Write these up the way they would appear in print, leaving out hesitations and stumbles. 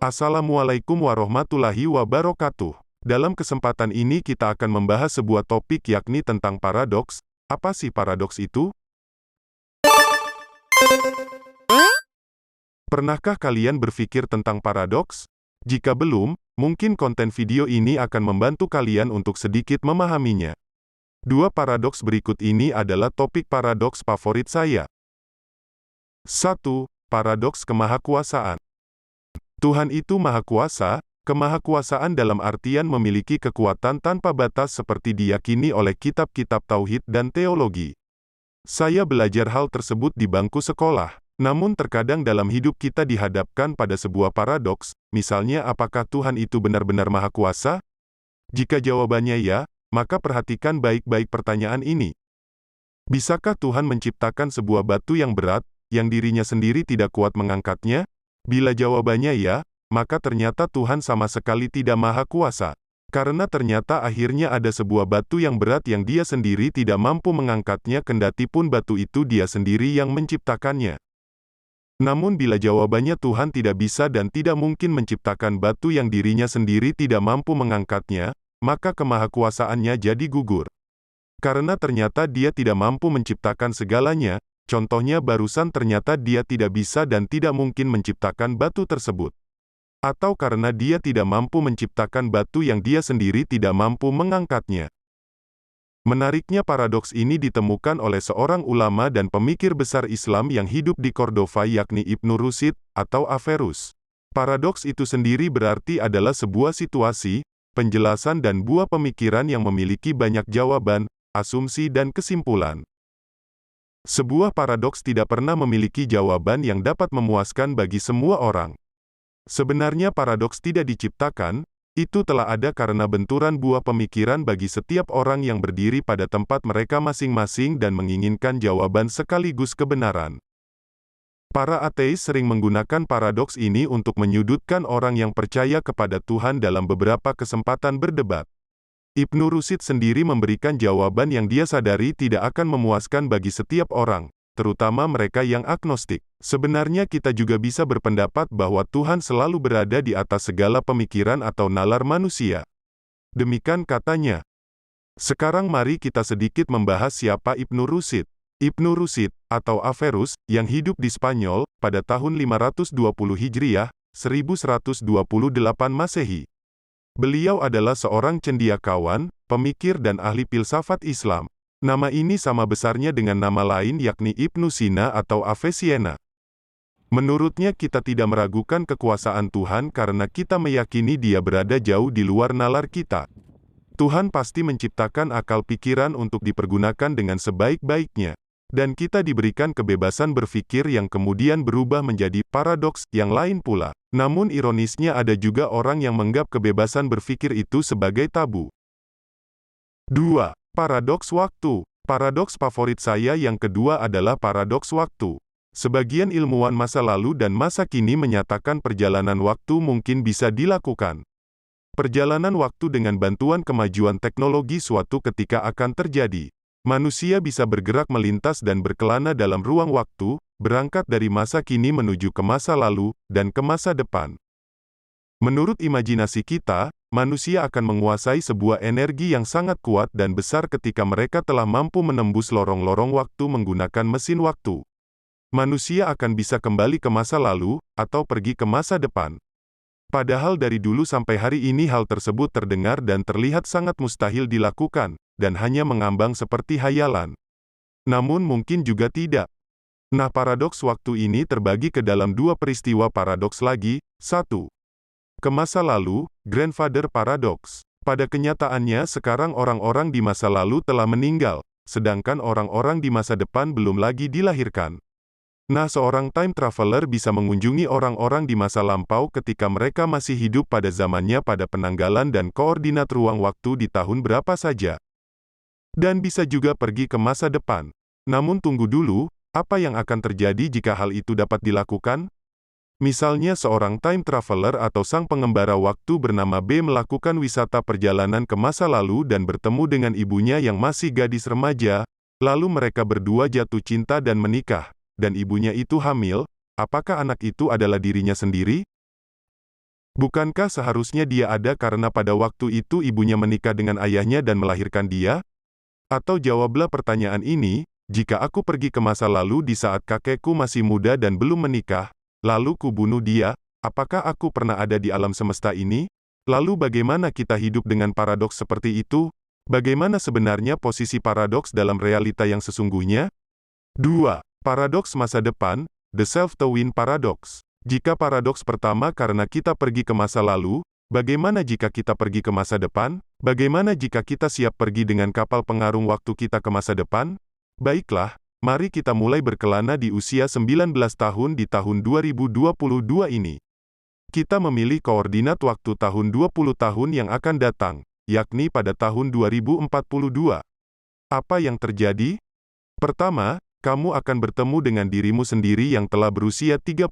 Assalamualaikum warahmatullahi wabarakatuh. Dalam kesempatan ini kita akan membahas sebuah topik yakni tentang paradoks. Apa sih paradoks itu? Pernahkah kalian berpikir tentang paradoks? Jika belum, mungkin konten video ini akan membantu kalian untuk sedikit memahaminya. Dua paradoks berikut ini adalah topik paradoks favorit saya. 1. Paradoks kemahakuasaan. Tuhan itu maha kuasa. Kemahakuasaan dalam artian memiliki kekuatan tanpa batas seperti diyakini oleh kitab-kitab tauhid dan teologi. Saya belajar hal tersebut di bangku sekolah. Namun terkadang dalam hidup kita dihadapkan pada sebuah paradoks, misalnya apakah Tuhan itu benar-benar maha kuasa? Jika jawabannya ya, maka perhatikan baik-baik pertanyaan ini. Bisakah Tuhan menciptakan sebuah batu yang berat, yang dirinya sendiri tidak kuat mengangkatnya? Bila jawabannya ya, maka ternyata Tuhan sama sekali tidak maha kuasa. Karena ternyata akhirnya ada sebuah batu yang berat yang dia sendiri tidak mampu mengangkatnya kendati pun batu itu dia sendiri yang menciptakannya. Namun bila jawabannya Tuhan tidak bisa dan tidak mungkin menciptakan batu yang dirinya sendiri tidak mampu mengangkatnya, maka kemahakuasaannya jadi gugur. Karena ternyata dia tidak mampu menciptakan segalanya, contohnya barusan ternyata dia tidak bisa dan tidak mungkin menciptakan batu tersebut. Atau karena dia tidak mampu menciptakan batu yang dia sendiri tidak mampu mengangkatnya. Menariknya paradoks ini ditemukan oleh seorang ulama dan pemikir besar Islam yang hidup di Cordova yakni Ibnu Rushd, atau Averroes. Paradoks itu sendiri berarti adalah sebuah situasi, penjelasan dan buah pemikiran yang memiliki banyak jawaban, asumsi dan kesimpulan. Sebuah paradoks tidak pernah memiliki jawaban yang dapat memuaskan bagi semua orang. Sebenarnya paradoks tidak diciptakan, itu telah ada karena benturan buah pemikiran bagi setiap orang yang berdiri pada tempat mereka masing-masing dan menginginkan jawaban sekaligus kebenaran. Para ateis sering menggunakan paradoks ini untuk menyudutkan orang yang percaya kepada Tuhan dalam beberapa kesempatan berdebat. Ibnu Rushd sendiri memberikan jawaban yang dia sadari tidak akan memuaskan bagi setiap orang, terutama mereka yang agnostik. Sebenarnya kita juga bisa berpendapat bahwa Tuhan selalu berada di atas segala pemikiran atau nalar manusia. Demikian katanya. Sekarang mari kita sedikit membahas siapa Ibnu Rushd. Ibnu Rushd, atau Averroes, yang hidup di Spanyol, pada tahun 520 Hijriah, 1128 Masehi. Beliau adalah seorang cendekiawan, pemikir dan ahli filsafat Islam. Nama ini sama besarnya dengan nama lain yakni Ibnu Sina atau Avicenna. Menurutnya kita tidak meragukan kekuasaan Tuhan karena kita meyakini dia berada jauh di luar nalar kita. Tuhan pasti menciptakan akal pikiran untuk dipergunakan dengan sebaik-baiknya. Dan kita diberikan kebebasan berpikir yang kemudian berubah menjadi paradoks yang lain pula. Namun ironisnya ada juga orang yang menganggap kebebasan berpikir itu sebagai tabu. 2. Paradoks waktu. Paradoks favorit saya yang kedua adalah paradoks waktu. Sebagian ilmuwan masa lalu dan masa kini menyatakan perjalanan waktu mungkin bisa dilakukan. Perjalanan waktu dengan bantuan kemajuan teknologi suatu ketika akan terjadi. Manusia bisa bergerak melintas dan berkelana dalam ruang waktu, berangkat dari masa kini menuju ke masa lalu, dan ke masa depan. Menurut imajinasi kita, manusia akan menguasai sebuah energi yang sangat kuat dan besar ketika mereka telah mampu menembus lorong-lorong waktu menggunakan mesin waktu. Manusia akan bisa kembali ke masa lalu, atau pergi ke masa depan. Padahal dari dulu sampai hari ini hal tersebut terdengar dan terlihat sangat mustahil dilakukan, dan hanya mengambang seperti hayalan. Namun mungkin juga tidak. Nah, paradoks waktu ini terbagi ke dalam dua peristiwa paradoks lagi. 1. Ke masa lalu, grandfather paradox. Pada kenyataannya sekarang orang-orang di masa lalu telah meninggal, sedangkan orang-orang di masa depan belum lagi dilahirkan. Nah, seorang time traveler bisa mengunjungi orang-orang di masa lampau ketika mereka masih hidup pada zamannya pada penanggalan dan koordinat ruang waktu di tahun berapa saja. Dan bisa juga pergi ke masa depan. Namun tunggu dulu, apa yang akan terjadi jika hal itu dapat dilakukan? Misalnya seorang time traveler atau sang pengembara waktu bernama B melakukan wisata perjalanan ke masa lalu dan bertemu dengan ibunya yang masih gadis remaja, lalu mereka berdua jatuh cinta dan menikah. Dan ibunya itu hamil, apakah anak itu adalah dirinya sendiri? Bukankah seharusnya dia ada karena pada waktu itu ibunya menikah dengan ayahnya dan melahirkan dia? Atau jawablah pertanyaan ini, jika aku pergi ke masa lalu di saat kakekku masih muda dan belum menikah, lalu ku bunuh dia, apakah aku pernah ada di alam semesta ini? Lalu bagaimana kita hidup dengan paradoks seperti itu? Bagaimana sebenarnya posisi paradoks dalam realita yang sesungguhnya? 2. Paradoks masa depan, The Self-Tawin Paradox. Jika paradoks pertama karena kita pergi ke masa lalu, bagaimana jika kita pergi ke masa depan? Bagaimana jika kita siap pergi dengan kapal pengarung waktu kita ke masa depan? Baiklah, mari kita mulai berkelana di usia 19 tahun di tahun 2022 ini. Kita memilih koordinat waktu tahun 20 tahun yang akan datang, yakni pada tahun 2042. Apa yang terjadi? Pertama, kamu akan bertemu dengan dirimu sendiri yang telah berusia 39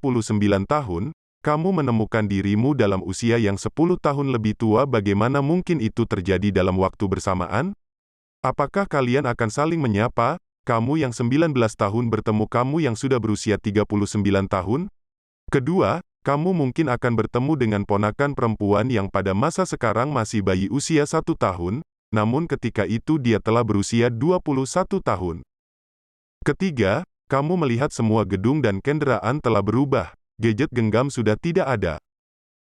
tahun, kamu menemukan dirimu dalam usia yang 10 tahun lebih tua. Bagaimana mungkin itu terjadi dalam waktu bersamaan? Apakah kalian akan saling menyapa, kamu yang 19 tahun bertemu kamu yang sudah berusia 39 tahun? Kedua, kamu mungkin akan bertemu dengan ponakan perempuan yang pada masa sekarang masih bayi usia 1 tahun, namun ketika itu dia telah berusia 21 tahun. Ketiga, kamu melihat semua gedung dan kendaraan telah berubah, gadget genggam sudah tidak ada.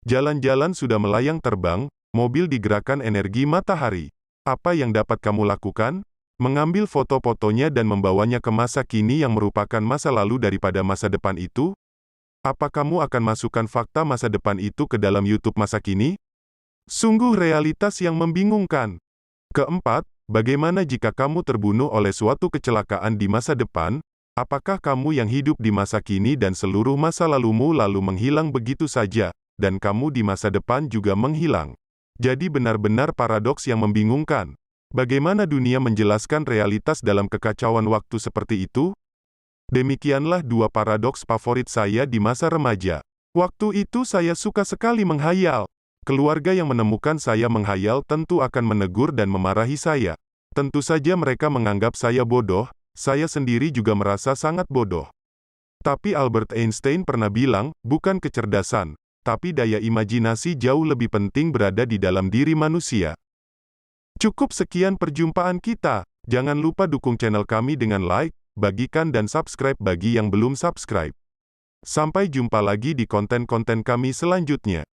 Jalan-jalan sudah melayang terbang, mobil digerakkan energi matahari. Apa yang dapat kamu lakukan? Mengambil foto-fotonya dan membawanya ke masa kini yang merupakan masa lalu daripada masa depan itu? Apa kamu akan masukkan fakta masa depan itu ke dalam YouTube masa kini? Sungguh realitas yang membingungkan. Keempat, bagaimana jika kamu terbunuh oleh suatu kecelakaan di masa depan? Apakah kamu yang hidup di masa kini dan seluruh masa lalumu lalu menghilang begitu saja, dan kamu di masa depan juga menghilang? Jadi benar-benar paradoks yang membingungkan. Bagaimana dunia menjelaskan realitas dalam kekacauan waktu seperti itu? Demikianlah 2 paradoks favorit saya di masa remaja. Waktu itu saya suka sekali menghayal. Keluarga yang menemukan saya menghayal tentu akan menegur dan memarahi saya. Tentu saja mereka menganggap saya bodoh, saya sendiri juga merasa sangat bodoh. Tapi Albert Einstein pernah bilang, bukan kecerdasan, tapi daya imajinasi jauh lebih penting berada di dalam diri manusia. Cukup sekian perjumpaan kita. Jangan lupa dukung channel kami dengan like, bagikan dan subscribe bagi yang belum subscribe. Sampai jumpa lagi di konten-konten kami selanjutnya.